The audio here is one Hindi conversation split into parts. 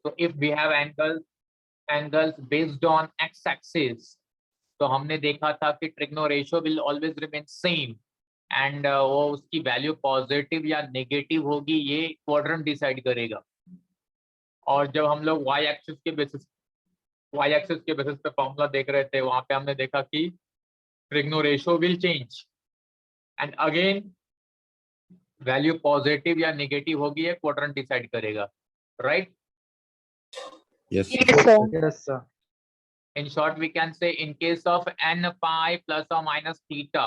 तो if we have angles based on X axis, तो हमने देखा था कि trigno ratio will always remain same and वो उसकी वैल्यू पॉजिटिव या नेगेटिव होगी ये क्वाड्रेंट डिसाइड करेगा। और जब हम लोग वाई एक्सिस के बेसिस पे फॉर्मूला देख रहे थे, वहां पे हमने देखा कि trigno ratio will change and again value positive या नेगेटिव होगी ये क्वाड्रेंट डिसाइड करेगा, right? Yes, sir. Yes, sir. Yes, sir. In short, we can say in case of n pi plus or minus theta,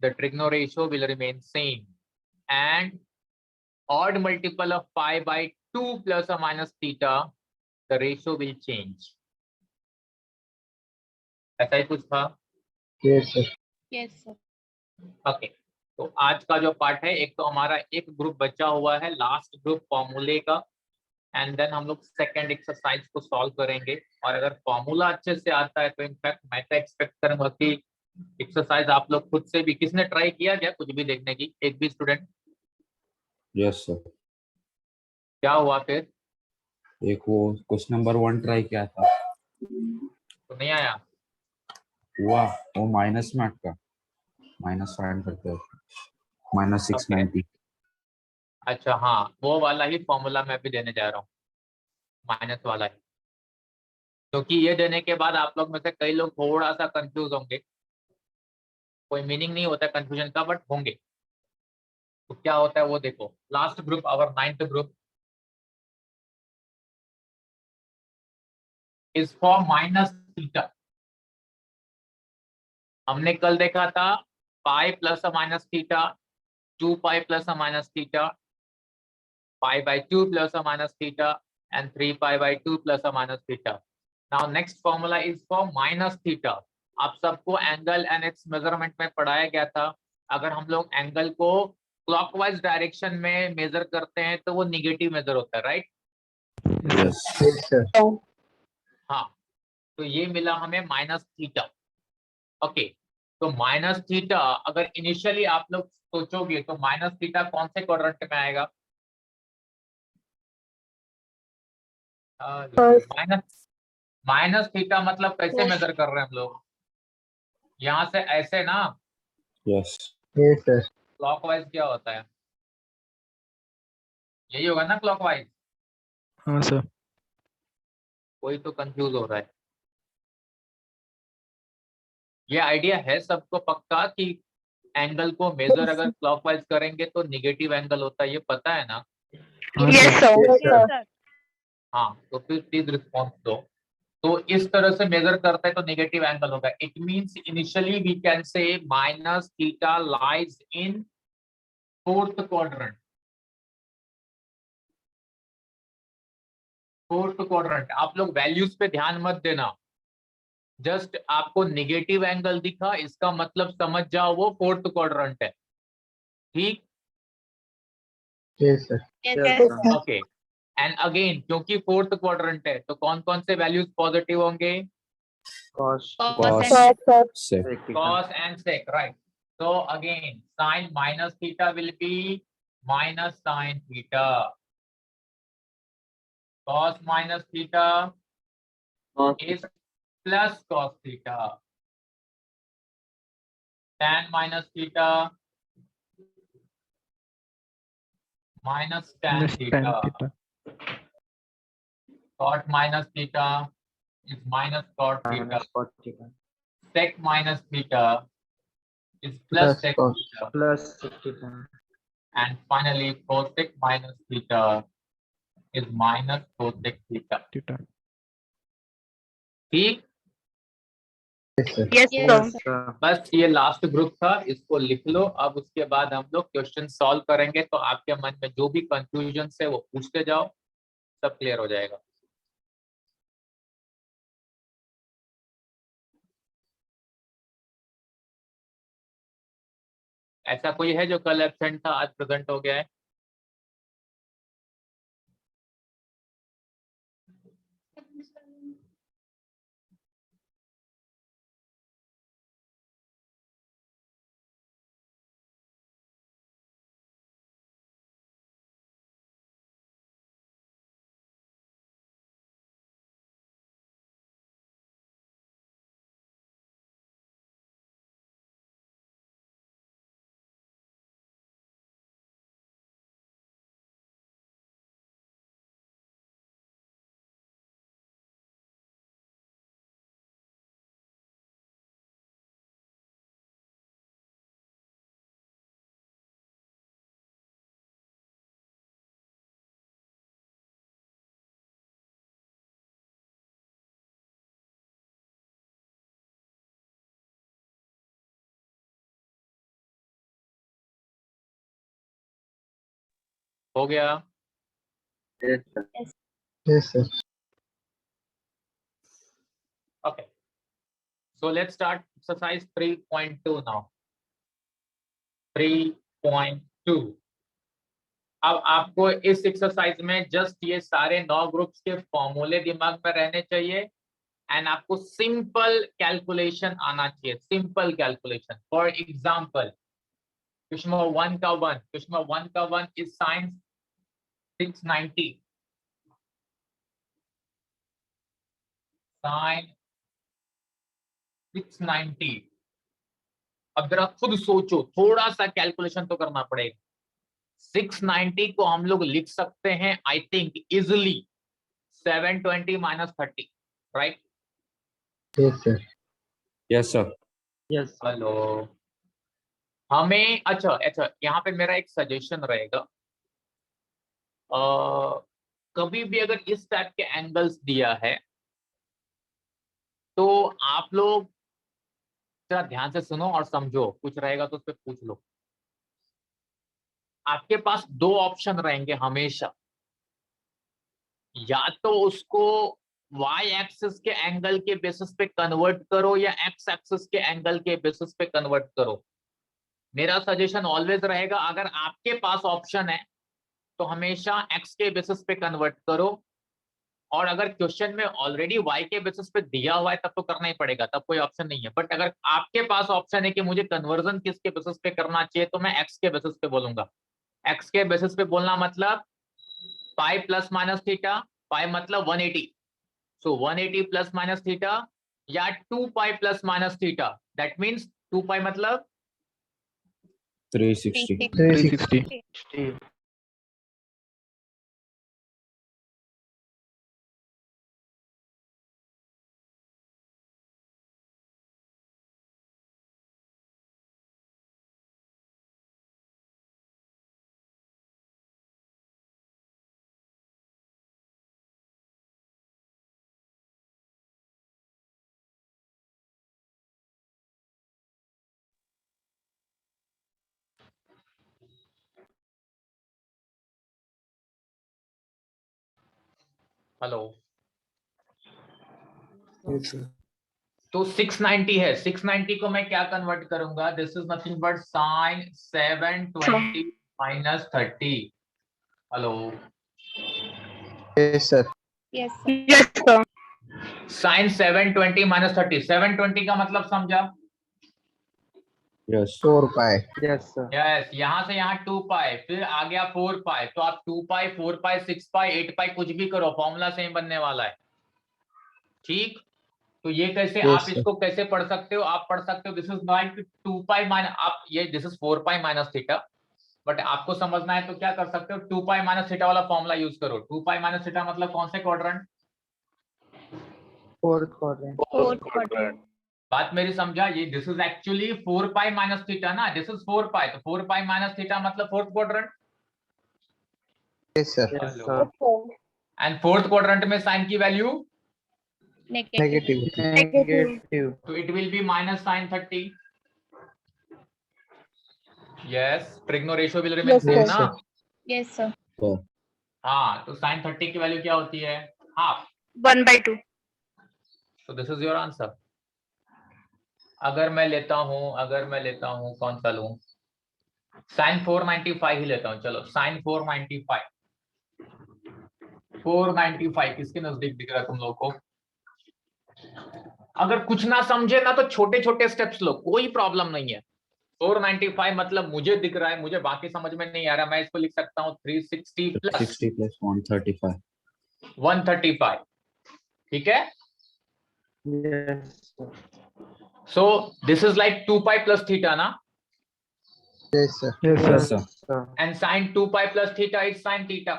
the trigonal ratio will remain same, and odd multiple of pi by 2 plus or minus theta, the ratio will change. ऐसा ही कुछ था? Yes, sir. Yes, sir. Okay, तो आज का जो पार्ट है, एक तो हमारा एक ग्रुप बचा हुआ है, लास्ट ग्रुप फॉर्मूले का, एंड देन हम लोग सेकेंड एक्सरसाइज को सॉल्व करेंगे। और अगर फॉर्मूला अच्छे से आता है तो इनफैक्ट मैं तो एक्सपेक्ट करूंगा कि एक्सरसाइज आप लोग खुद से भी, किसने ट्राई किया क्या कुछ भी देखने की, एक भी स्टूडेंट? Yes, sir. क्या हुआ फिर? एक वो क्वेश्चन नंबर 1 ट्राई किया था, तो नहीं आया? हुआ वो माइनस में अटका, माइनस फाइंड करते हैं, -690। अच्छा हाँ, वो वाला ही फॉर्मूला मैं भी देने जा रहा हूँ, माइनस वाला ही। क्योंकि ये देने के बाद आप लोग में से कई लोग थोड़ा सा कंफ्यूज होंगे, कोई मीनिंग नहीं होता कंफ्यूजन का, बट होंगे। तो क्या होता है वो देखो, last group, our 9th group is for minus theta. हमने कल देखा था पाई प्लस और माइनस थीटा, 2 पाई प्लस और minus theta, pi by 2 plus और minus theta, and 3 pi by 2 plus और minus theta. Now next formula is for minus theta. आप सबको एंगल एंड इट्स मेजरमेंट में पढ़ाया गया था, अगर हम लोग एंगल को क्लॉकवाइज डायरेक्शन में मेजर करते हैं तो वो निगेटिव मेजर होता है, राइट? Yes. Yes, sir. हाँ, तो ये मिला हमें माइनस थीटा। ओके, तो माइनस थीटा अगर इनिशियली आप लोग सोचोगे तो माइनस थीटा कौन से क्वाड्रेंट में आएगा? माइनस थीटा मतलब कैसे मेजर कर रहे हैं हम लोग? यहाँ से ऐसे ना, Yes. Yes, sir. क्लॉकवाइज क्या होता है? यही होगा ना क्लॉकवाइज? हाँ सर। कोई तो कंफ्यूज हो रहा है। ये आइडिया है सबको पक्का कि एंगल को मेजर अगर क्लॉकवाइज करेंगे तो निगेटिव एंगल होता है, ये पता है ना? Yes, sir. Yes, sir. हाँ, तो फिर प्लीज रिस्पॉन्स दो। तो इस तरह से मेजर करते हैं तो नेगेटिव एंगल होगा। It means initially we can say minus theta lies in fourth quadrant. आप लोग वैल्यूज पे ध्यान मत देना, जस्ट आपको नेगेटिव एंगल दिखा इसका मतलब समझ जाओ वो फोर्थ क्वाड्रेंट है, ठीक? Yes, sir. Yes, sir. Okay, and again क्योंकि फोर्थ क्वाड्रेंट है तो कौन कौन से वैल्यूज पॉजिटिव होंगे? Cos. Cos Cos. Sec. Cos and sec, right? So again, sin minus theta will be minus sin theta. Cos minus theta is plus cos theta. Tan minus theta minus tan theta. Cot minus theta is minus cot theta. Sec minus theta is plus sec theta. Plus theta. And finally, cosec minus theta is minus cosec theta. ठीक? Yes, sir. बस ये लास्ट ग्रुप था, इसको लिख लो। अब उसके बाद हम लोग क्वेश्चन सॉल्व करेंगे, तो आपके मन में जो भी कंफ्यूजन है वो पूछते जाओ, सब क्लियर हो जाएगा। ऐसा कोई है जो कल एब्सेंट था आज प्रेजेंट हो गया है? हो गया? Yes, sir. Okay. So let's start exercise 3.2 now. 3.2. अब आपको इस एक्सरसाइज में जस्ट ये सारे 9 ग्रुप्स के फॉर्मूले दिमाग में रहने चाहिए एंड आपको सिंपल कैलकुलेशन आना चाहिए, simple calculation. For example question number 1 का 1, क्वेश्चन नंबर 1 का 1 इज साइन 690, साइन 690। अब जरा खुद सोचो, थोड़ा सा कैलकुलेशन तो करना पड़ेगा। 690 को हम लोग लिख सकते हैं I think easily 720 minus 30, right? Yes, sir. Yes, sir. Yes. Hello, हमें अच्छा अच्छा यहाँ पे मेरा एक सजेशन रहेगा, कभी भी अगर इस टाइप के एंगल्स दिया है तो आप लोग जरा ध्यान से सुनो और समझो, कुछ रहेगा तो उस पर पूछ लो। आपके पास 2 ऑप्शन रहेंगे हमेशा, या तो उसको y एक्सिस के एंगल के बेसिस पे कन्वर्ट करो या x एक्सिस के एंगल के बेसिस पे कन्वर्ट करो। मेरा सजेशन ऑलवेज रहेगा, अगर आपके पास ऑप्शन है तो हमेशा x के बेसिस पे कन्वर्ट करो, और अगर क्वेश्चन में ऑलरेडी y के बेसिस पे दिया हुआ है तब तो करना ही पड़ेगा, तब कोई ऑप्शन नहीं है। बट अगर आपके पास ऑप्शन है कि मुझे कन्वर्जन किसके बेसिस पे करना चाहिए, तो मैं x के बेसिस पे बोलूंगा। x के बेसिस पे बोलना मतलब पाई प्लस माइनस थीटा, पाई मतलब 180, सो 180 प्लस माइनस थीटा, या 2 pi plus minus theta, that means 2 पाई मतलब 360. 360. हेलो। Yes, sir. तो 690 है, 690 को मैं क्या कन्वर्ट करूंगा, this is nothing but sine 720 minus 30। Hello, Yes, sir. Yes, sir. Yes, sir. Sine 720 minus 30, 720 का मतलब समझा? Yes. 4 pi. Yes, sir. Yes, यहां से यहाँ 2 पाई, फिर आ गया 4 पाई, तो आप 2 पाई 4 पाई 6 पाई 8 पाई कुछ भी करो, फॉर्मूला सेम बनने वाला है। ठीक, तो ये कैसे Yes, आप sir. इसको कैसे पढ़ सकते हो, आप पढ़ सकते हो this is like 2 pi minus, आप ये this is 4 pi minus theta, but आपको समझना है तो क्या कर सकते हो, 2 पाई माइनस थीटा वाला फॉर्मूला यूज करो। 2 पाई माइनस थीटा मतलब कौन से quadrant? Fourth quadrant. Fourth quadrant. बात मेरी समझा? ये this is actually 4 pi minus theta ना, दिस इज 4 पाई, तो 4 पाई माइनस थीटा मतलब fourth quadrant. Yes, sir. Yes, hello, sir. And fourth quadrant में साइन की वैल्यू, Negative. Negative. तो it will be minus sine 30। Yes, trigno ratio will remain Yes, same sir. ना। Yes, sir. Oh, हाँ, तो साइन 30 की वैल्यू क्या होती है? Half. 1/2. So this is your answer. अगर मैं लेता हूँ कौन सा लूं, साइन 495 ही लेता हूँ, चलो साइन 495, 495 किसके नजदीक दिख रहा है तुम लोग को? अगर कुछ ना समझे ना तो छोटे छोटे स्टेप्स लो, कोई प्रॉब्लम नहीं है। 495 मतलब मुझे दिख रहा है, मुझे बाकी समझ में नहीं आ रहा, मैं इसको लिख सकता हूँ 360 प्लस 60 plus 135. 135, ठीक है? Yes, sir. So this is like 2 pi plus theta ना, Yes, sir. Yes, sir. sir. and sin 2 pi plus theta is sin theta.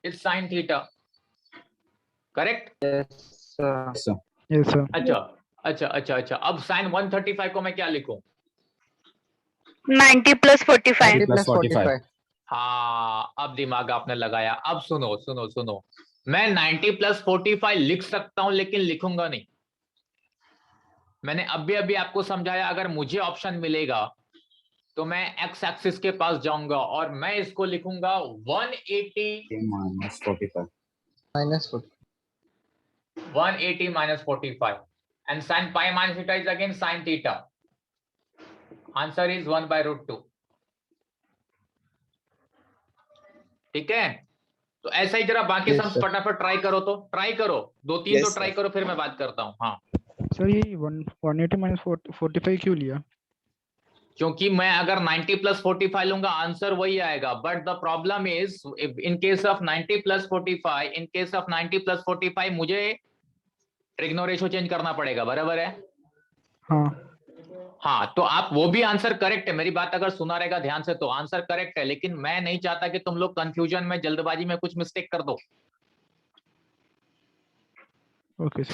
It's sin theta. Correct? Yes, sir. Yes, sir. Yes, sir. अच्छा अच्छा अच्छा अच्छा, अब sin 135 को मैं क्या लिखूं? 90 plus 45. 90 plus 45. हाँ, अब दिमाग आपने लगाया। अब सुनो सुनो सुनो, मैं 90 प्लस 45 लिख सकता हूं लेकिन लिखूंगा नहीं। मैंने अभी अभी आपको समझाया, अगर मुझे ऑप्शन मिलेगा तो मैं एक्स एक्सिस के पास जाऊंगा और मैं इसको लिखूंगा 180 -45 -40. 180 minus 45 and sin pi minus theta is again sin theta. Answer is 1 by root 2. ठीक है, तो ऐसा ही जरा बाकी Yes, सम्स sir. फटाफट ट्राई करो, तो ट्राई करो, 2-3 Yes, तो ट्राई sir. करो, फिर मैं बात करता हूँ। हाँ, सर ये 180 माइनस 45 क्यों लिया? क्योंकि मैं अगर 90 प्लस 45 लूंगा आंसर वही आएगा, but the problem is in case of 90 plus 45, in case of 90 plus 45 मुझे ट्रिग्नो रेशो चेंज करना पड़ेगा, बराबर है? हाँ हाँ, तो आप वो भी आंसर करेक्ट है, मेरी बात अगर सुना रहेगा ध्यान से तो आंसर करेक्ट है, लेकिन मैं नहीं चाहता कि तुम लोग कंफ्यूजन में जल्दबाजी में कुछ मिस्टेक कर दो। Okay sir.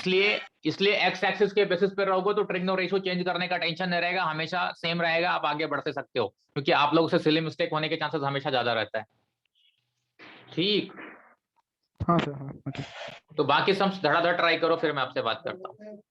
इसलिए एक्स एक्सिस के बेसिस पे रहोगे तो ट्रिग्नो रेशो चेंज करने का टेंशन नहीं रहेगा, हमेशा सेम रहेगा, आप आगे बढ़ते सकते हो, क्योंकि आप लोगों से सिली मिस्टेक होने के चांसेस हमेशा ज्यादा रहता है। ठीक, हाँ सर हाँ ओके। तो बाकी सब धड़ाधड़ ट्राई करो, फिर मैं आपसे बात करता हूँ।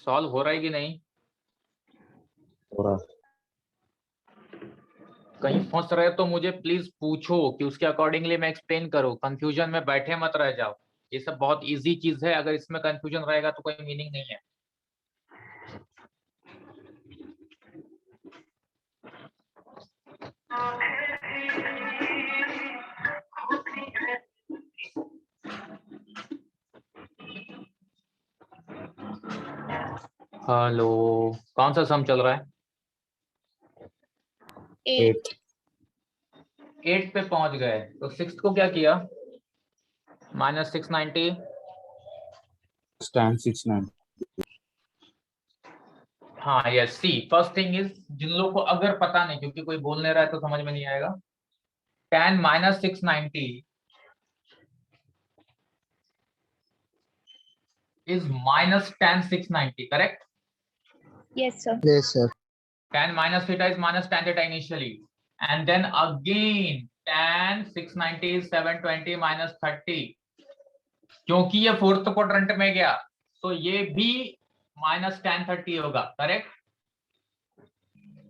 सॉल्व हो रहा है कि नहीं? हो रहा है। कहीं फंस रहे तो मुझे प्लीज पूछो कि उसके अकॉर्डिंगली मैं एक्सप्लेन करूँ, कंफ्यूजन में बैठे मत रह जाओ। ये सब बहुत इजी चीज है, अगर इसमें कंफ्यूजन रहेगा तो कोई मीनिंग नहीं है। हेलो, कौन सा सम चल रहा है? 8. 8 पे पहुंच गए तो 6 को क्या किया? -690। tan 69 हाँ yes, see first thing is, जिन लोगों को अगर पता नहीं, क्योंकि कोई बोल नहीं रहा है तो समझ में नहीं आएगा। tan -690 is minus tan 690, correct? Yes, sir. Yes, sir. Tan minus theta is minus tan theta initially, and then again tan 690 is 720 minus 30, क्योंकि ये फोर्थ क्वाड्रेंट में गया तो ये भी minus tan 30 होगा, correct?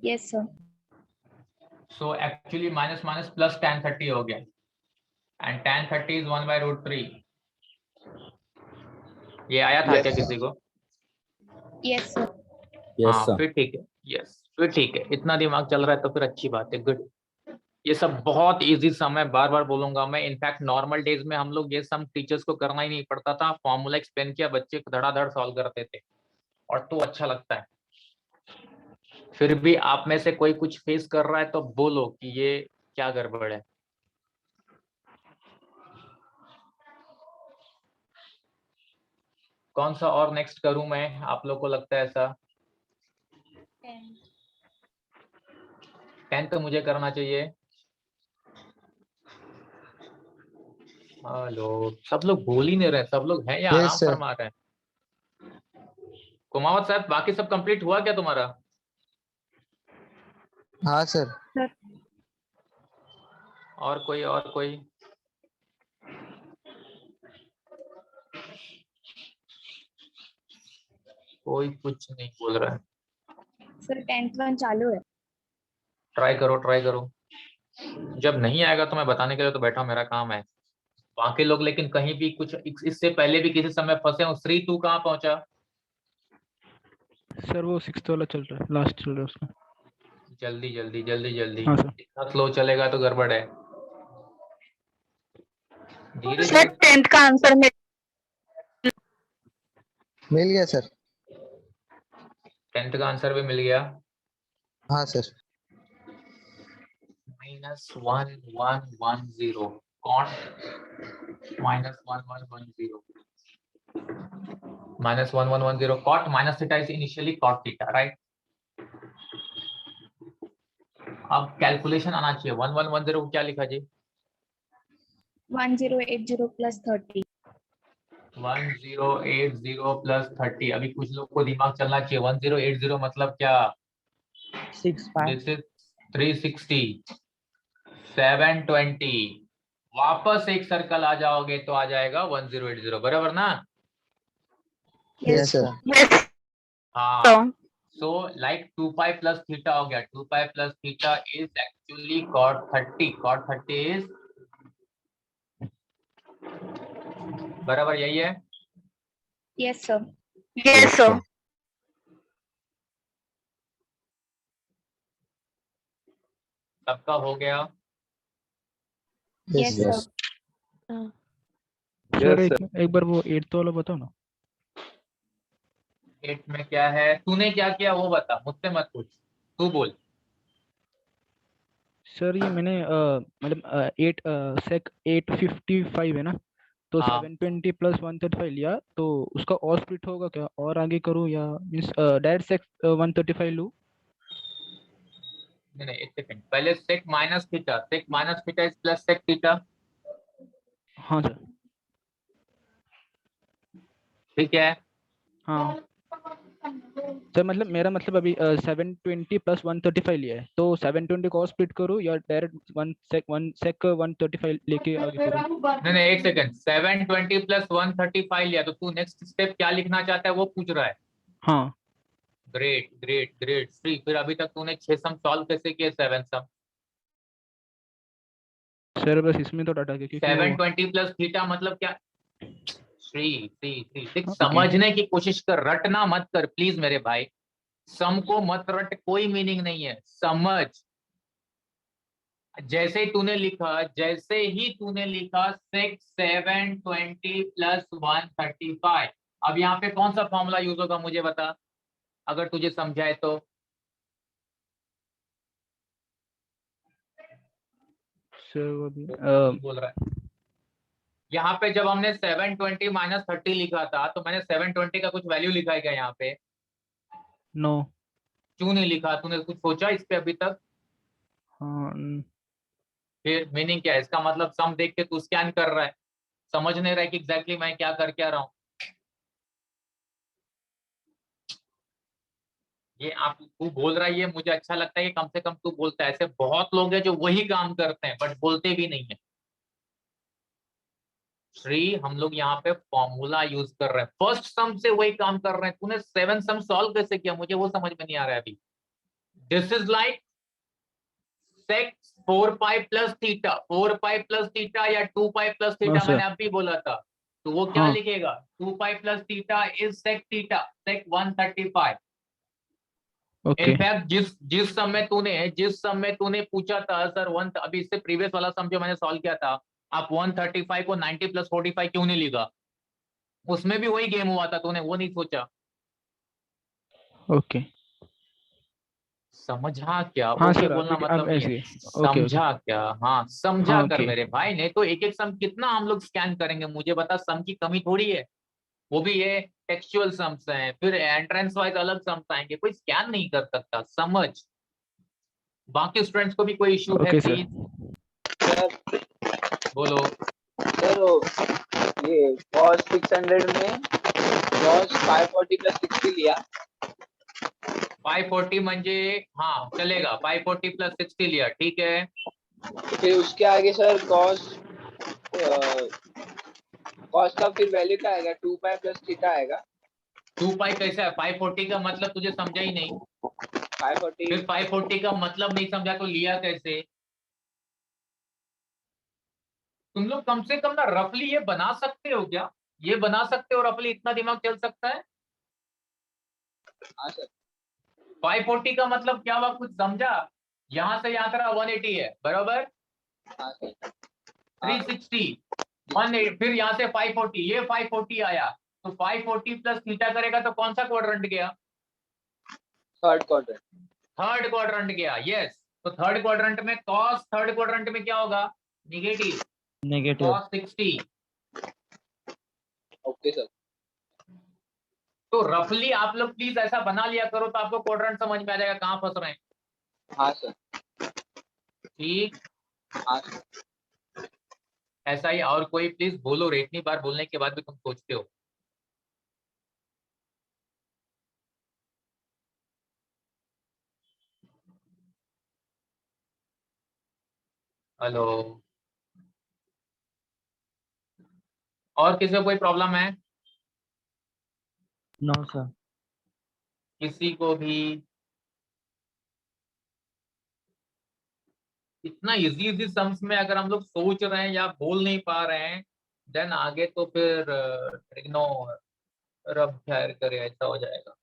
Yes, sir. So actually minus minus plus tan 30 हो गया, and tan 30 is 1/√3। ये आया था क्या किसी को? Yes, sir. yes हाँ sir फिर ठीक है, यस फिर ठीक है, इतना दिमाग चल रहा है तो फिर अच्छी बात है, गुड। ये सब बहुत इजी सम है, बार बार बोलूंगा मैं। इनफैक्ट नॉर्मल डेज में हम लोग ये सम टीचर्स को करना ही नहीं पड़ता था, फॉर्मूला एक्सप्लेन किया, बच्चे धड़ाधड़ सॉल्व करते थे, और तो अच्छा लगता है। फिर भी आप में से कोई कुछ फेस कर रहा है तो बोलो कि ये क्या गड़बड़ है। कौन सा और नेक्स्ट करूं मैं, आप लोग को लगता है ऐसा? 10. 10 तो मुझे करना चाहिए। हेलो, सब लोग बोल ही नहीं रहे, सब लोग हैं या Yes, आराम sir. फरमा रहे हैं? कुमावत साहब, बाकी सब कंप्लीट हुआ क्या तुम्हारा? हाँ sir. और कोई, और कोई? कोई कुछ नहीं बोल रहा है। Sir, 10th one चालू है. ट्राई करो, ट्राई करो। जब नहीं आएगा तो मैं बताने के लिए तो बैठा हूं, मेरा काम है। बाकी लोग लेकिन कहीं भी कुछ इससे पहले भी किसी समय फंसे हो। श्री, तू कहाँ पहुंचा? सर वो 6th वाला चल रहा है, लास्ट चल रहा है उसका। जल्दी जल्दी जल्दी जल्दी, हाँ सर। इतना स्लो चलेगा तो गड़बड़ है। धीरे सर धीरे। 10th का आंसर में मिल गया sir. 10th का आंसर भी मिल गया। हाँ sir. -1110 कौन? -1110 -1110 cot minus theta is initially cot theta, right? अब कैलकुलेशन आना चाहिए। 1110 को क्या लिखा जी? 1080 plus 30. 1080 प्लस 30। अभी कुछ लोग को दिमाग चलना चाहिए, 1080 मतलब क्या? 6 दिस इज 360, 720। वापस एक सर्कल आ जाओगे तो आ जाएगा 1080, बराबर ना? Yes sir. Yes, हाँ, sir. So like 2π plus theta हो गया। 2π plus theta is actually cot 30। cot 30 is बराबर, यही है। Yes, sir. Yes, sir. सबका हो गया? Yes, sir. yes सर एक बार वो 8th वाला बताओ ना। 8 में क्या है? तूने क्या किया वो बता, मुझसे मत पूछ, तू बोल। सर ये मैंने मतलब 855 है ना, तो हाँ। 720 प्लस 135 लिया, तो उसका और स्प्लिट होगा क्या, और आगे करूँ या मींस डायरेक्ट सेक 135 लूँ? नहीं नहीं, एक सेकंड, पहले sec minus theta is plus sec theta, हाँ सर। ठीक है? हाँ सर, मतलब मेरा मतलब अभी 720 प्लस 135 लिया है, तो 720 को और स्प्लिट करूँ या डायरेक्ट 1 सेक 135 लेके आगे करूँ? नहीं नहीं, एक सेकंड, 720 प्लस 135 लिया तो तू नेक्स्ट स्टेप क्या लिखना चाहता है वो पूछ रहा है। हाँ ग्रेट ग्रेट ग्रेट श्री, फिर अभी तक तूने 6 सम सॉल्व कैसे किए? 7 सम। सर बस इसमें तो डाटा क्योंकि वो 720 प्लस थीटा मतलब क्या? श्री श्री श्री देख, ओके समझने की कोशिश कर, रटना मत कर प्लीज मेरे भाई। सम को मत रट, कोई मीनिंग नहीं है, समझ। जैसे ही तूने लिखा 6 720 प्लस 135, अब यहाँ पे कौन सा फॉर्मूला यूज होगा मुझे बता, अगर तुझे समझाए तो। सर वो भी बोल रहा है यहाँ पे, जब हमने 720 माइनस 30 लिखा था तो मैंने 720 का कुछ वैल्यू लिखा है क्या यहाँ पे? नो। क्यों नहीं लिखा? तूने कुछ सोचा इस पे अभी तक? हाँ फिर मीनिंग क्या है इसका? मतलब सम देख के तू स्कैन कर रहा है, समझ नहीं रहा है कि एग्जैक्टली मैं क्या कर क्या रहा हूँ। ये आप तू बोल रहा है, ये मुझे अच्छा लगता है कि कम से कम तू बोलता है। ऐसे बहुत लोग हैं जो वही काम करते हैं बट बोलते भी नहीं है। श्री, हम लोग यहाँ पे फॉर्मूला यूज कर रहे हैं, फर्स्ट सम से वही काम कर रहे हैं। तूने 7 सम सॉल्व कैसे किया मुझे वो समझ में नहीं आ रहा है अभी। This is like sec 4 pi plus theta, 4 pi plus theta या 2 पाई प्लस हाँ थीटा, सर मैंने अभी बोला था। तो वो क्या हाँ लिखेगा? 2 pi plus theta is sec theta, sec 135। Okay in fact जिस समय तूने पूछा था सर वन, अभी इससे प्रीवियस वाला सम जो मैंने सॉल्व किया था, आप 135 को 90 प्लस 45 क्यों नहीं लिखा? उसमें भी वही गेम हुआ था, तूने वो नहीं सोचा। ओके समझा क्या? हाँ ओके सर बोलना क्योंकि अब मतलब ये ऐसे ओके ओके समझा क्या? हाँ समझा हाँ कर ओके मेरे भाई, नहीं तो एक एक सम कितना हम लोग स्कैन करेंगे? मुझे बता, सम की कमी थोड़ी है। वो भी ये टेक्सचुअल सम्स हैं, फिर एंट्रेंस वाइज अलग सम्स आएंगे, कोई स्कैन नहीं कर सकता, समझ। बाकी स्टूडेंट्स को भी कोई इश्यू है ओके सर प्लीज बोलो। सर ये cos 600 में cos 540 प्लस 60 लिया। 540 म्हणजे हाँ चलेगा, 540 प्लस 60 लिया, ठीक है। फिर उसके आगे सर cos का फिर वैल्यू क्या आएगा? 2 पाई प्लस थीटा आएगा। 2 पाई कैसा है? 540 का मतलब तुझे समझा ही नहीं। 540 फिर 540 का मतलब नहीं समझा तो लिया कैसे? तुम लोग कम से कम ना रफली ये बना सकते हो क्या? ये बना सकते हो रफली? इतना दिमाग चल सकता है? हाँ सर 540 का मतलब क्या हुआ, कुछ समझा? यहां से यहाँ तेरा 180 है बराबर, हाँ सर 360 180, फिर यहाँ से 540, ये 540 आया, तो 540 प्लस थीटा करेगा तो कौन सा क्वाड्रेंट गया? Third quarter. थर्ड क्वाड्रेंट गया, यस। तो थर्ड क्वाड्रेंट में कॉस, थर्ड क्वाड्रेंट में क्या होगा? Negative, negative cos 60। Okay sir तो रफली आप लोग प्लीज ऐसा बना लिया करो तो आपको क्वाड्रेंट समझ में आ जाएगा कहाँ फंस रहे हैं। हाँ सर ठीक, हाँ सर ऐसा ही। और कोई प्लीज बोलो रे, इतनी बार बोलने के बाद भी तुम सोचते हो। हेलो, और किसी को कोई प्रॉब्लम है? नो सर किसी को भी? इतना इजी इजी सम्स में अगर हम लोग सोच रहे हैं या बोल नहीं पा रहे हैं, देन आगे तो फिर ट्रिग्नो रब खैर करे, ऐसा हो जाएगा।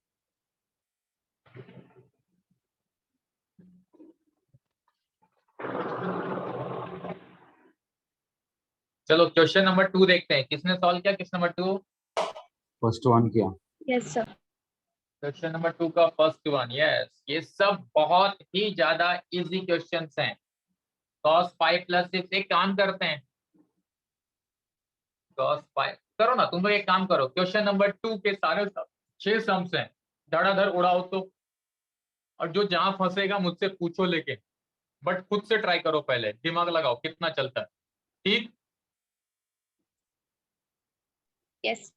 चलो क्वेश्चन नंबर 2 देखते हैं, किसने सॉल्व किया? क्वेश्चन नंबर 2, फर्स्ट वन किया। Yes sir. क्वेश्चन नंबर 2 का फर्स्ट वन, यस। ये सब बहुत ही ज्यादा इजी क्वेश्चंस हैं। cos 5 प्लस 6, एक काम करते हैं, cos 5 करो ना तुम लोग, एक काम करो, क्वेश्चन नंबर 2 के सारे 6 सम्स हैं, धड़ाधड़ उड़ाओ तो। और जो जहां फंसेगा मुझसे पूछो, लेके बट खुद से ट्राई करो, पहले दिमाग लगाओ कितना चलता है, ठीक? यस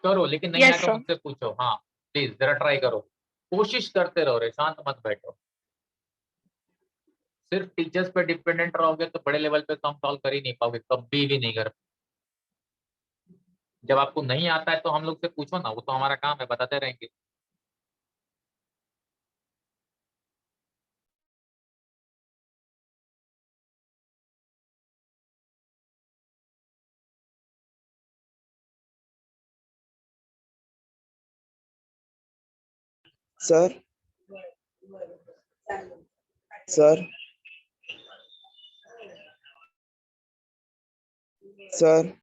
करो, लेकिन नहीं आया यस तो सर। मुझसे पूछो, हाँ प्लीज जरा ट्राई करो, कोशिश करते रहो रे, शांत मत बैठो। सिर्फ टीचर्स पे डिपेंडेंट रहोगे तो बड़े लेवल पे सम सॉल्व कर ही नहीं पाओगे, कभी भी नहीं कर। जब आपको नहीं आता है तो हम लोग से पूछो ना, वो तो हमारा काम है, बताते रहेंगे। सर सर सर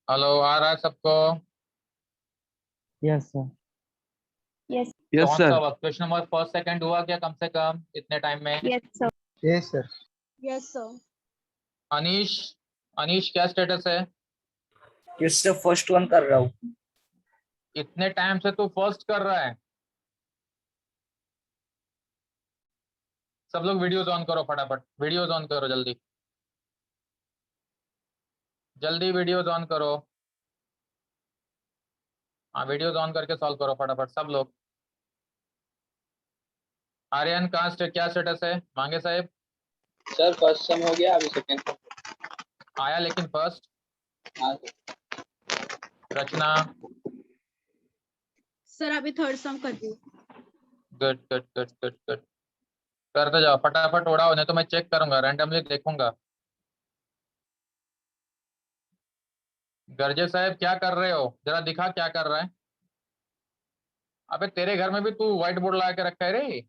हेलो, आ रहा है सबको? Yes, sir. Yes. कौन सा हुआ क्वेश्चन नंबर फर्स्ट सेकंड हुआ क्या कम से कम इतने टाइम में? Yes, sir. Yes, sir. Yes, sir. Anish, Anish क्या स्टेटस है? इससे फर्स्ट वन कर रहा हूँ। इतने टाइम से तू फर्स्ट कर रहा है? सब लोग वीडियोस ऑन करो फटाफट, वीडियोस ऑन करो जल्दी, जल्दी वीडियोस ऑन करो। हाँ, वीडियोस ऑन करके सॉल्व करो फटाफट सब लोग। आर्यन क्या स्टेटस है? मांगे साहब सर फर्स्ट सेम हो गया, अभी सेकंड आया लेकिन फर्स्ट। हाँ रचना सर अभी थर्ड सम कर रही हूँ। Good good good good good, करते जाओ फटाफट, उड़ाओ, नहीं तो मैं चेक करूंगा, रैंडमली देखूंगा। गर्जे साहब क्या कर रहे हो, जरा दिखा क्या कर रहा है। अबे तेरे घर में भी तू व्हाइट बोर्ड लगा के रखा है रे,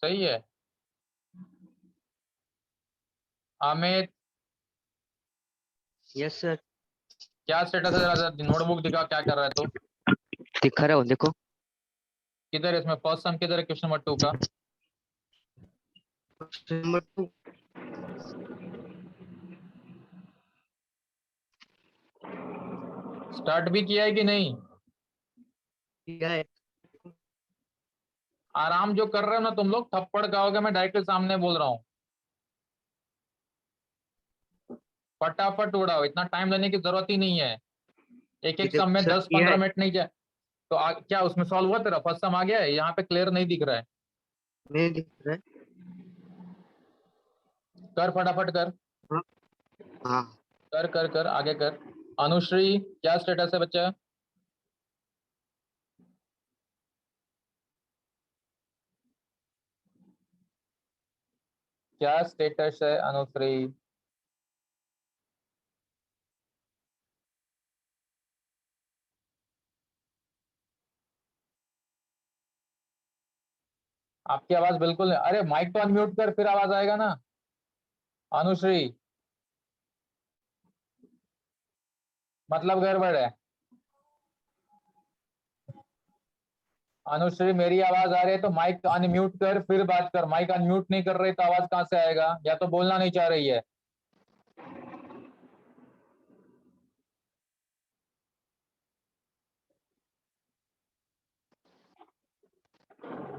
सही है। अमित यस सर, क्या स्टेटस है, जरा नोटबुक दिखा क्या कर रहा है तू। दिखा रहा हूँ देखो। किधर है इसमें फर्स्ट सम, किधर है क्वेश्चन नंबर 2 का। नंबर 2 स्टार्ट भी किया है कि नहीं। किया है। आराम जो कर रहे हो ना तुम लोग, थप्पड़ खाओगे, मैं डायरेक्टली सामने बोल रहा हूँ। फटाफट उड़ाओ, इतना टाइम लेने की जरूरत ही नहीं है, एक ये एक सम देखो में सर, किया 10-15 है। मिनट नहीं जाए तो क्या उसमें सॉल्व हुआ तेरा, फर्स्ट सम आ गया है, यहाँ पे क्लियर नहीं दिख रहा है। नहीं दिख रहा है। कर फटाफट कर, हाँ, कर कर कर आगे कर। अनुश्री क्या स्टेटस है बच्चा। क्या स्टेटस है अनुश्री। आपकी आवाज बिल्कुल नहीं, अरे माइक तो अनम्यूट कर फिर आवाज आएगा ना। अनुश्री मतलब गड़बड़ है। अनुश्री मेरी आवाज आ रही है तो माइक अनम्यूट कर फिर बात कर, माइक अनम्यूट नहीं कर रही तो आवाज कहां से आएगा, या तो बोलना नहीं चाह रही है।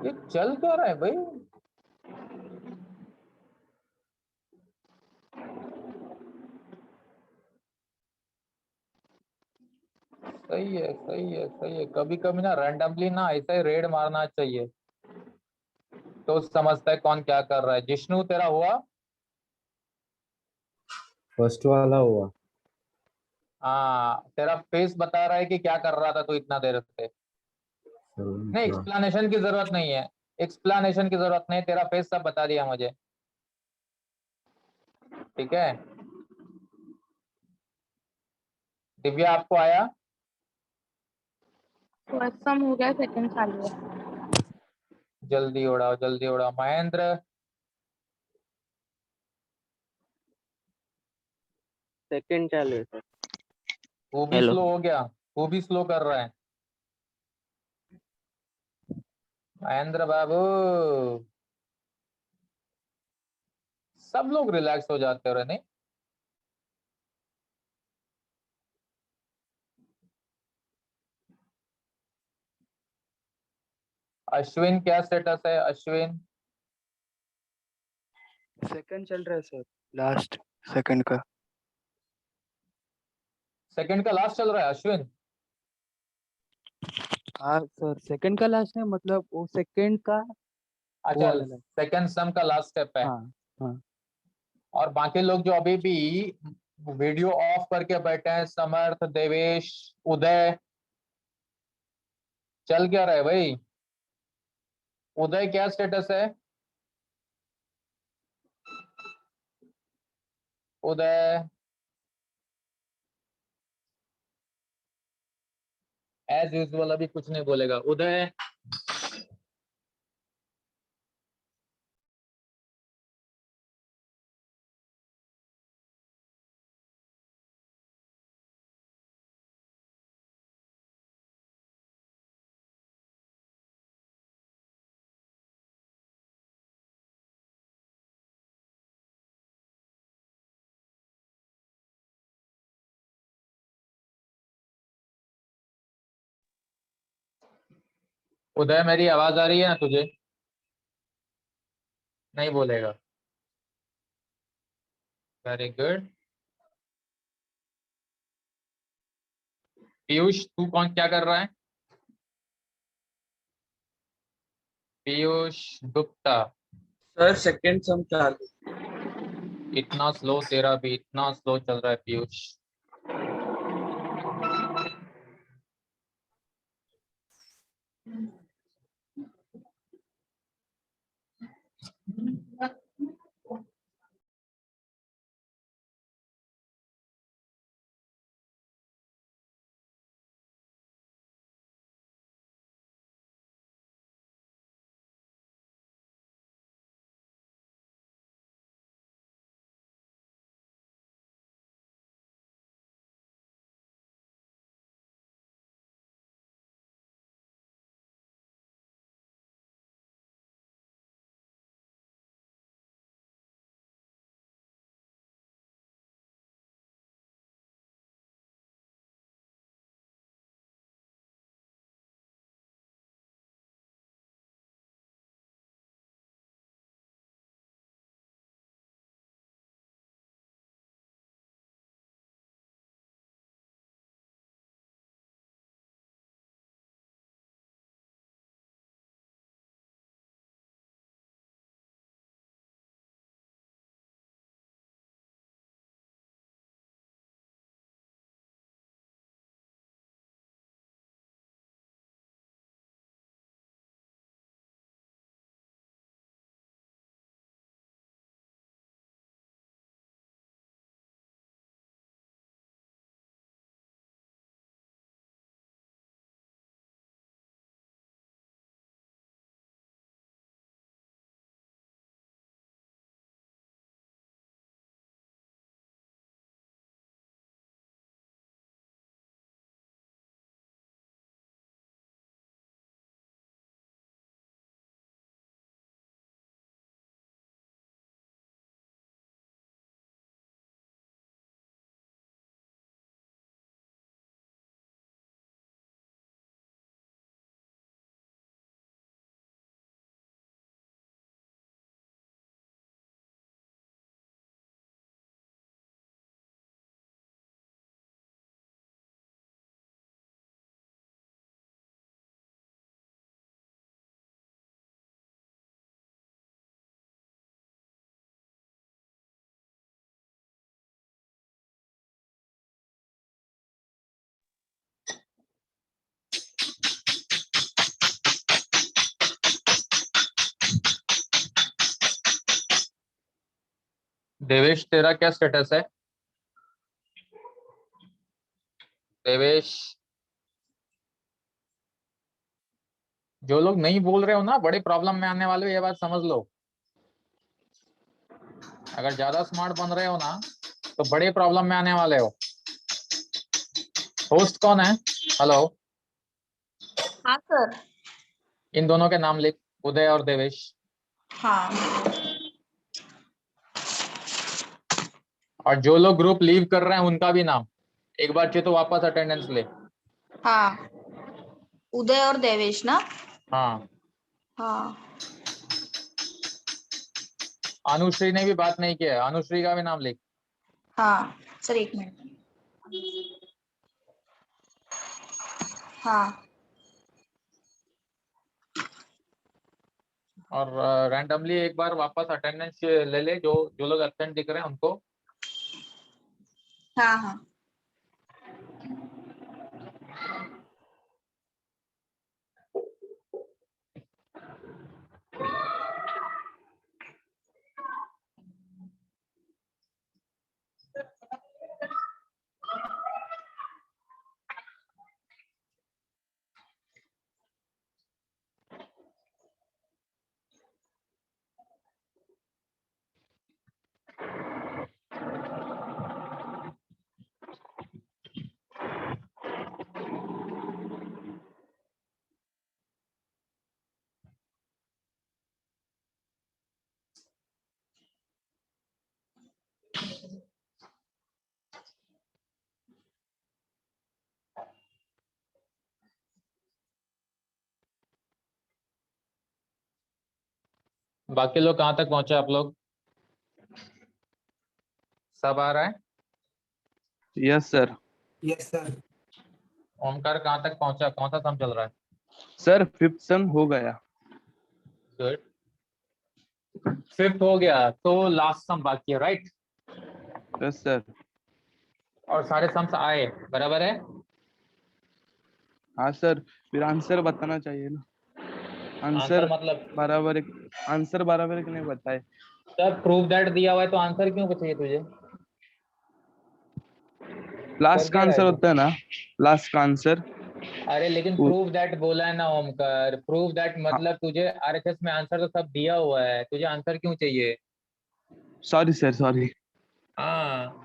ये चल क्या रहा है भाई। सही है सही है सही है, कभी कभी ना रैंडमली ना ऐसा ही रेड मारना चाहिए, तो समझता है कौन क्या कर रहा है। जिष्णु तेरा हुआ। फर्स्ट वाला हुआ। हाँ तेरा फेस बता रहा है कि क्या कर रहा था तू इतना देर से। नहीं, एक्सप्लेनेशन की जरूरत नहीं है, एक्सप्लेनेशन की जरूरत नहीं, तेरा फेस सब बता दिया मुझे, ठीक है। दिव्या आपको आया। फर्स्ट सम हो गया, सेकंड चालू है। जल्दी उड़ाओ जल्दी उड़ाओ। महेंद्र सेकंड चालू है सर। वो भी हेलो। स्लो हो गया, वो भी स्लो कर रहा है। महेंद्र बाबू सब लोग रिलैक्स हो जाते हो नहीं। अश्विन क्या स्टेटस है अश्विन। सेकंड चल रहा है सर, लास्ट सेकंड का। सेकंड का लास्ट चल रहा है अश्विन। हाँ सर, सेकंड का लास्ट है, मतलब वो सेकंड का वो अच्छा वाला लास्ट। सेकंड सम का लास्ट स्टेप है। हाँ हाँ। और बाकी लोग जो अभी भी वीडियो ऑफ करके बैठे हैं, समर्थ देवेश उदय, चल क्या रहा है भाई। उदय क्या स्टेटस है उदय। एज यूजुअल अभी कुछ नहीं बोलेगा उदय। उदय मेरी आवाज आ रही है ना तुझे। नहीं बोलेगा। Very good. पीयूष तू कौन क्या कर रहा है। पीयूष गुप्ता। सर सेकंड सम चालू। इतना स्लो, तेरा भी इतना स्लो चल रहा है पीयूष। देवेश तेरा क्या स्टेटस है? देवेश, जो लोग नहीं बोल रहे हो ना बड़े प्रॉब्लम में आने वाले हो, ये बात समझ लो। अगर ज्यादा स्मार्ट बन रहे हो ना तो बड़े प्रॉब्लम में आने वाले हो। होस्ट कौन है? हेलो, हाँ सर। इन दोनों के नाम लिख, उदय और देवेश। हाँ। और जो लोग ग्रुप लीव कर रहे हैं उनका भी नाम एक बार चाहिए तो वापस अटेंडेंस ले। हाँ, उदय और देवेश ना। हाँ, हाँ। अनुश्री ने भी बात नहीं किया है, अनुश्री का भी नाम लिख। हाँ सर, एक मिनट। हाँ। और रैंडमली एक बार वापस अटेंडेंस ले ले, जो जो लोग एब्सेंट दिख रहे हैं उनको। हाँ हाँ। बाकी लोग कहाँ तक पहुंचे आप लोग? सब आ रहा है? Yes sir. ओमकार कहाँ तक पहुंचा, कौन सा सम चल रहा है? सर 5th सम हो गया। गुड, 5th हो गया तो लास्ट सम बाकी है, राइट? Yes sir. और सारे सम्स आए, बराबर है? हाँ सर, फिर आंसर बताना चाहिए ना। आंसर आंसर मतलब बराबर एक, आंसर बराबर एक नहीं बताए। सर प्रूव दैट दिया हुआ है तो आंसर क्यों चाहिए तुझे? कर लास्ट का क्या रहा आंसर है तू? होता है ना, लास्ट का आंसर। अरे लेकिन प्रूव दैट बोला है ना ओमकार, प्रूव दैट मतलब तुझे आरएचएस में आंसर तो सब दिया हुआ है, तुझे आंसर क्यों चाहिए? Sorry sir, sorry. हाँ,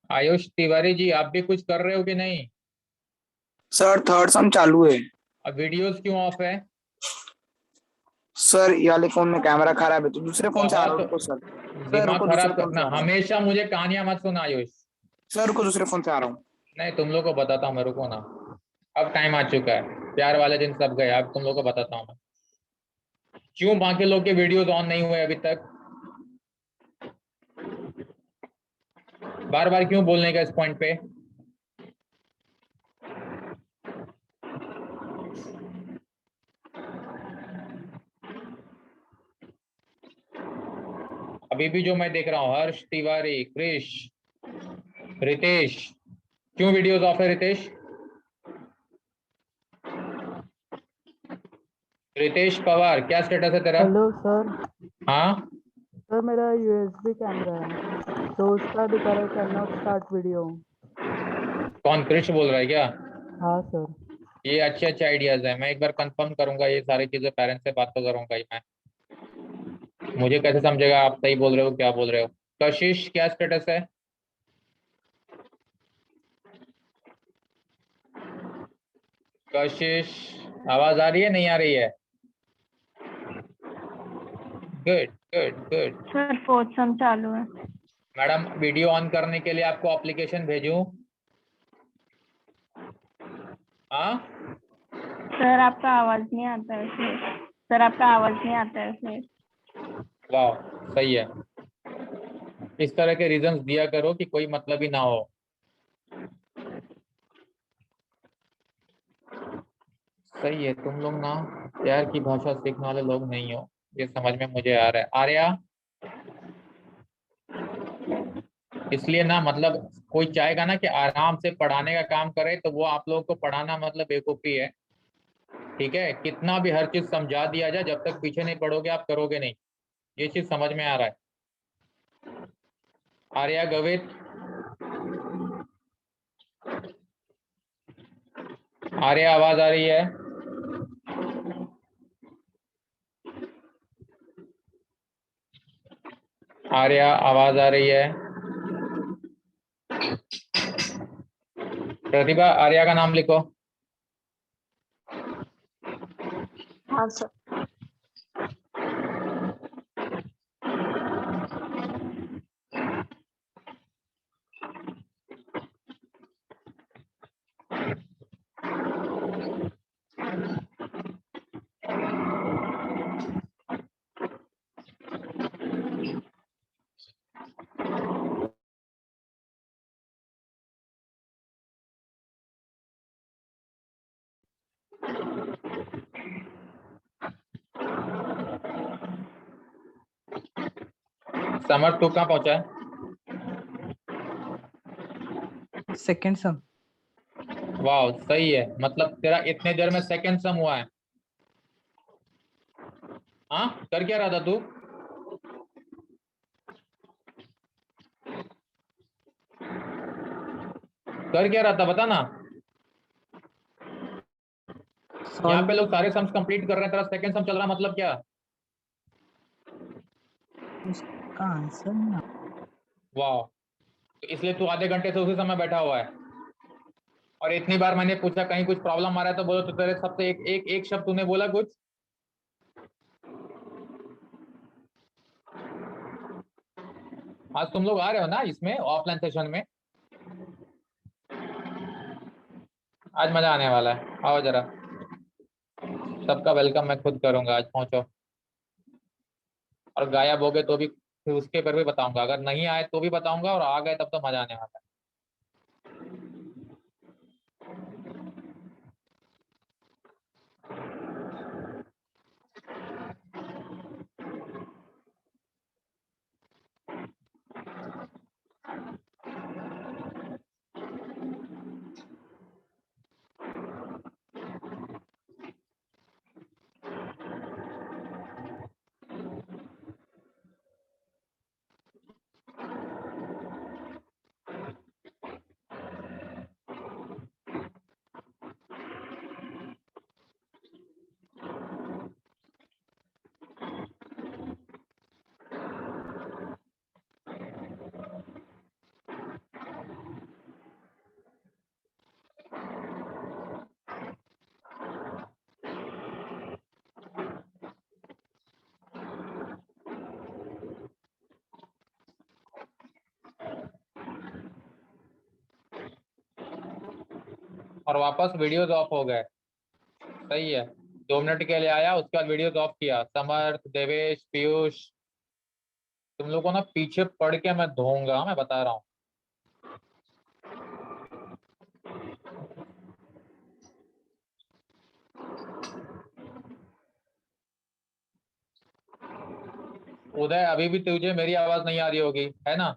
आयुष तिवारी जी आप भी कुछ कर रहे हो कि नहीं? सर थर्ड सम चालू है। अब वीडियोस क्यों ऑफ है? सर ये वाले फोन में कैमरा खराब है तो दूसरे फोन से आ रहा बहुत हूँ, रुको सर। सर दिमाग रुको, दूसरे खराब फोन से करना, आ रहा हूँ। हमेशा मुझे कहानियां मत सुना आयुष। सर रुको, दूसरे फोन से आ रहा हूँ। नहीं, तुम लोग को बताता हूँ मैं, रुको ना। अब टाइम आ चुका है, प्यार वाले दिन सब गए, अब तुम लोग को बताता हूँ मैं क्यों बाकी लोग के वीडियोस ऑन नहीं हुए अभी तक। बार बार क्यों बोलने का इस पॉइंट पे? अभी भी जो मैं देख रहा हूँ, हर्ष तिवारी, क्रिश, रितेश, क्यों वीडियोस ऑफ है रितेश? रितेश पवार क्या स्टेटस है तेरा? Hello sir. हाँ, सर मेरा यूएसबी कैमरा है तो उसका दिखा रहा है कैन नॉट स्टार्ट वीडियो। कौन, क्रिश बोल रहा है क्या? हाँ सर। ये अच्छे अच्छे आइडियाज है, मैं एक बार कंफर्म करूंगा ये सारी चीजें, पेरेंट्स से बात तो करूंगा ही मैं। मुझे कैसे समझेगा आप सही बोल रहे हो क्या बोल रहे हो? कशिश क्या स्टेटस है? कशिश आवाज आ रही है नहीं आ रही है? Good good good. Sir fourth सम चालू है। मैडम वीडियो ऑन करने के लिए आपको एप्लीकेशन भेजूं? हाँ, सर आपका आवाज नहीं आता है फिर। सर आपका आवाज नहीं आता है फिर। वाह, सही है। इस तरह के रीजंस दिया करो कि कोई मतलब ही ना हो। सही है, तुम लोग ना प्यार की भाषा सीखने वाले लोग नहीं हो, ये समझ में मुझे आ रहा है। आर्या इसलिए ना मतलब कोई चाहेगा ना कि आराम से पढ़ाने का काम करे, तो वो आप लोगों को पढ़ाना मतलब बेवकूफ़ी है। ठीक है, कितना भी हर चीज समझा दिया जाए, जब तक पीछे नहीं पढ़ोगे आप करोगे नहीं। ये चीज समझ में आ रहा है? आर्या, गवित, आर्या आवाज आ रही है? आर्या आवाज आ रही है? प्रतिभा, आर्या का नाम लिखो। हाँ सर। समर तू कहाँ पहुंचा है? सेकंड सम। वाह, सही है। मतलब तेरा इतने देर में सेकंड सम हुआ है। हाँ, कर क्या रहा था तू? कर क्या रहा था बता ना। यहाँ पे लोग सारे सम्स कंप्लीट कर रहे हैं, तेरा सेकंड सम चल रहा है, मतलब क्या? उसका आंसर ना। वाह, तो इसलिए तू आधे घंटे से उसी समय बैठा हुआ है। और इतनी बार मैंने पूछा कहीं कुछ प्रॉब्लम आ रहा है तो बोलो, तो तेरे सबसे एक शब्द तूने बोला कुछ? आज तुम लोग आ रहे हो ना इसमें ऑफलाइन सेशन में? आज मजा आने वाला है, आओ जरा। सबका वेलकम मैं खुद करूंगा, आज पहुंचो। और गायब हो गए तो भी फिर उसके पर भी बताऊंगा, अगर नहीं आए तो भी बताऊंगा, और आ गए तब तो मजा आने वाला है। और वापस वीडियोस ऑफ हो गए। सही है, 2 मिनट के लिए आया, उसके बाद वीडियोस ऑफ किया। समर्थ, देवेश, पीयूष, तुम लोगों को ना पीछे पड़ के मैं धोऊंगा, मैं बता रहा हूँ। उदय, अभी भी तुझे मेरी आवाज नहीं आ रही होगी, है ना?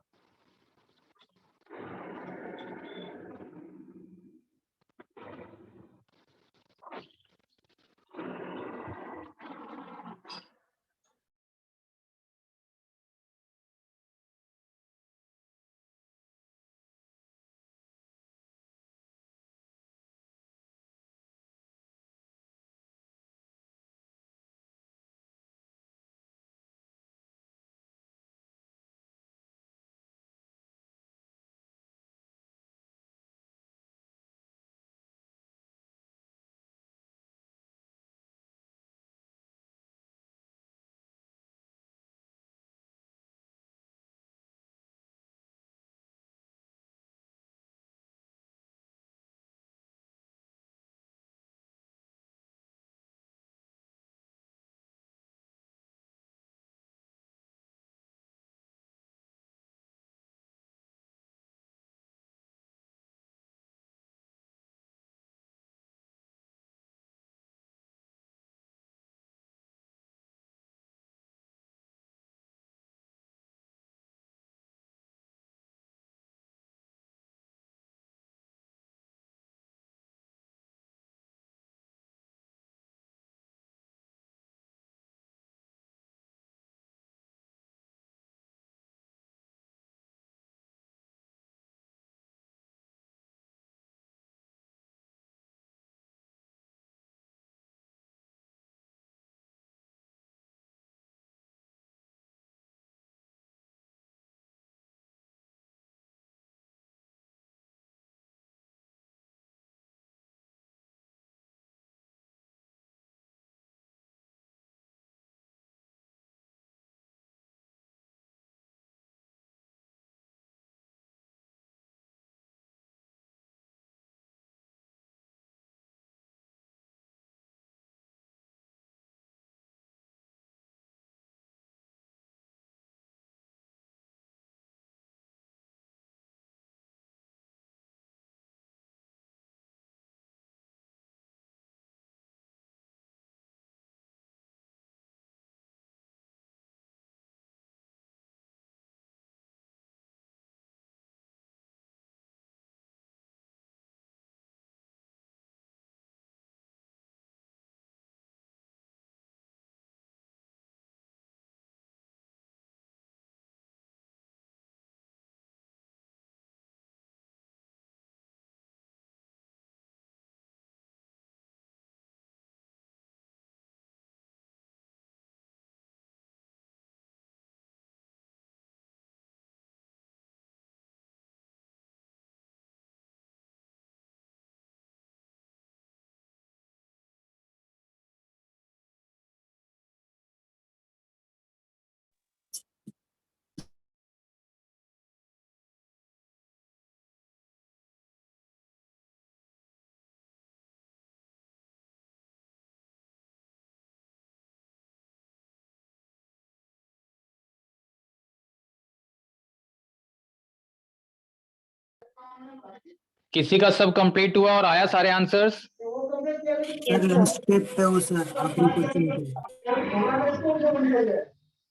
किसी का सब कंप्लीट हुआ और आया सारे आंसर्स?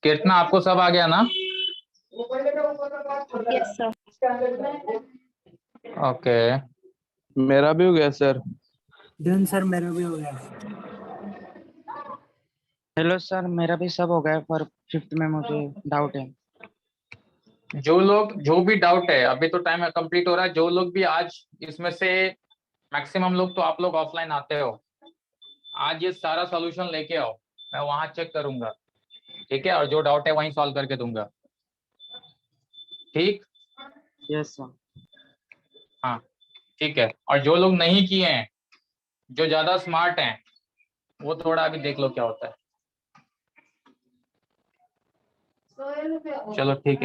कितना आपको सब आ गया ना? Yes sir. ओके मेरा भी हो गया सर। हेलो सर, मेरा भी सब हो गया, पर फिफ्थ में मुझे डाउट है। जो भी डाउट है, अभी तो टाइम कंप्लीट हो रहा है, जो लोग भी आज इसमें से मैक्सिमम लोग तो आप लोग ऑफलाइन आते हो, आज ये सारा सॉल्यूशन लेके आओ, मैं वहां चेक करूंगा, ठीक है? और जो डाउट है वहीं सॉल्व करके दूंगा, ठीक? Yes sir. हाँ ठीक है। और जो लोग नहीं किए हैं, जो ज्यादा स्मार्ट हैं, वो थोड़ा अभी देख लो क्या होता है। चलो ठीक है।